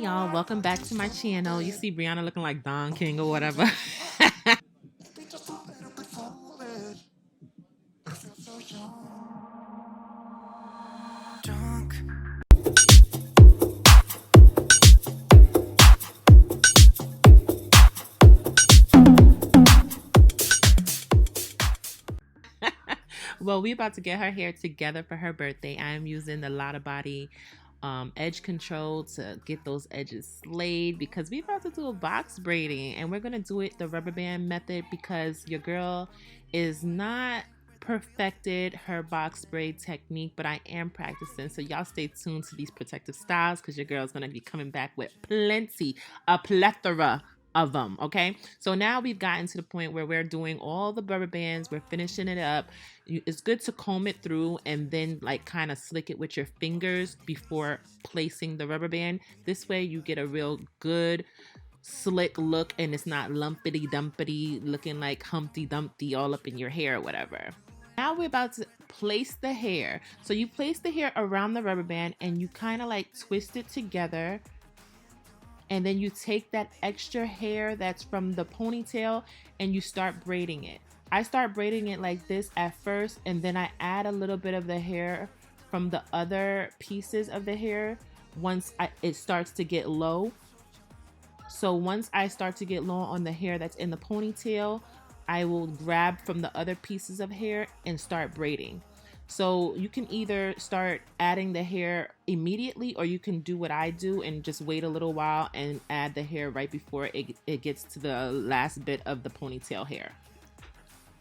y'all, welcome back to my channel. You see Brianna looking like Don King or whatever. Well, we about to get her hair together for her birthday. I am using the Lotta Body edge control to get those edges slayed because we about to do a box braiding, and we're gonna do it the rubber band method because your girl is not perfected her box braid technique, but I am practicing. So y'all stay tuned to these protective styles because your girl's gonna be coming back with a plethora of them. Okay, so now we've gotten to the point where we're doing all the rubber bands, we're finishing it up. It's good to comb it through and then like kind of slick it with your fingers before placing the rubber band. This way you get a real good slick look and it's not lumpity dumpity looking like Humpty Dumpty all up in your hair or whatever. Now we're about to place the hair. So you place the hair around the rubber band and you kind of like twist it together, and then you take that extra hair that's from the ponytail and you start braiding it. I start braiding it like this at first, and then I add a little bit of the hair from the other pieces of the hair once it starts to get low. So once I start to get low on the hair that's in the ponytail, I will grab from the other pieces of hair and start braiding. So you can either start adding the hair immediately, or you can do what I do and just wait a little while and add the hair right before it gets to the last bit of the ponytail hair.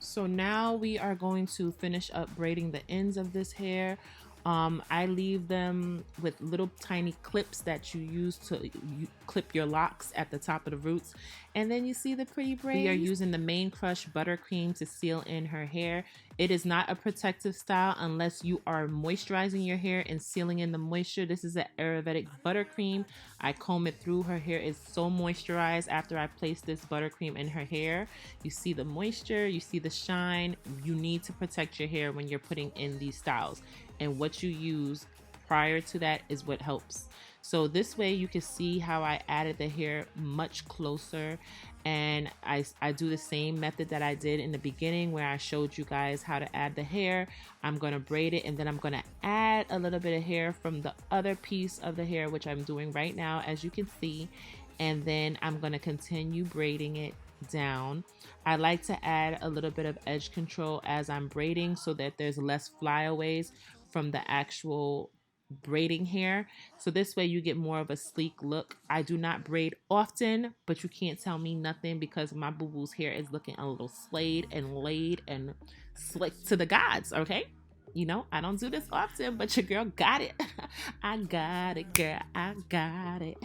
So now we are going to finish up braiding the ends of this hair. I leave them with little tiny clips that you use to clip your locks at the top of the roots. And then you see the pretty braids. We are using the Main Crush buttercream to seal in her hair. It is not a protective style unless you are moisturizing your hair and sealing in the moisture. This is an Ayurvedic buttercream. I comb it through. Her hair is so moisturized after I place this buttercream in her hair. You see the moisture, you see the shine. You need to protect your hair when you're putting in these styles. And what you use prior to that is what helps. So this way you can see how I added the hair much closer, and I do the same method that I did in the beginning where I showed you guys how to add the hair. I'm going to braid it, and then I'm going to add a little bit of hair from the other piece of the hair, which I'm doing right now, as you can see, and then I'm going to continue braiding it down. I like to add a little bit of edge control as I'm braiding so that there's less flyaways from the actual braiding hair. So this way you get more of a sleek look. I do not braid often, but you can't tell me nothing because my boo-boo's hair is looking a little slayed and laid and slick to the gods, okay? You know, I don't do this often, but your girl got it. I got it, girl. I got it.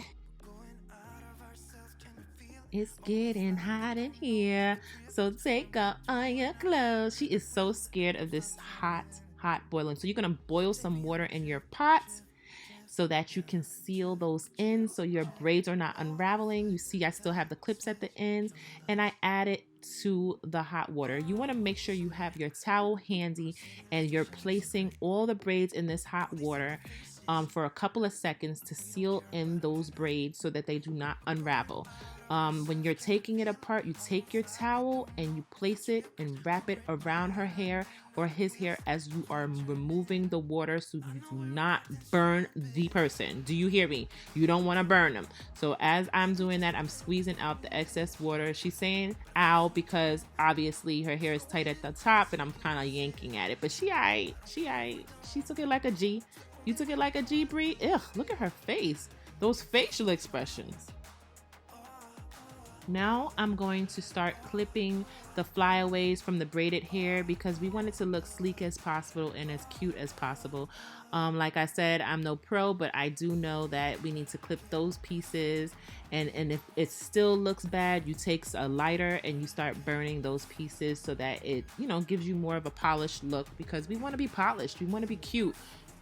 It's getting hot in here, so take off all your clothes. She is so scared of this hot boiling. So you're gonna boil some water in your pot so that you can seal those ends so your braids are not unraveling. You see I still have the clips at the ends, and I add it to the hot water. You want to make sure you have your towel handy and you're placing all the braids in this hot water for a couple of seconds to seal in those braids so that they do not unravel. When you're taking it apart, you take your towel and you place it and wrap it around her hair or his hair as you are removing the water so you do not burn the person. Do you hear me? You don't want to burn them. So as I'm doing that, I'm squeezing out the excess water. She's saying ow because obviously her hair is tight at the top and I'm kind of yanking at it, but she aight. She took it like a G. You took it like a G, Bri? Ugh, look at her face. Those facial expressions. Now I'm going to start clipping the flyaways from the braided hair because we want it to look sleek as possible and as cute as possible. Like I said, I'm no pro, but I do know that we need to clip those pieces, and if it still looks bad, you take a lighter and you start burning those pieces so that it, you know, gives you more of a polished look because we want to be polished, we want to be cute.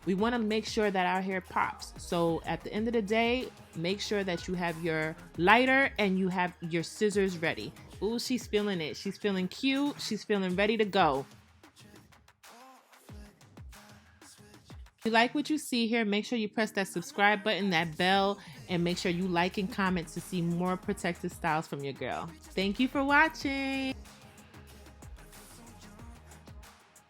We want to make sure that our hair pops. So at the end of the day, make sure that you have your lighter and you have your scissors ready. Ooh, she's feeling it. She's feeling cute. She's feeling ready to go. you like what you see here, make sure you press that subscribe button, that bell, and make sure you like and comment to see more protective styles from your girl. Thank you for watching.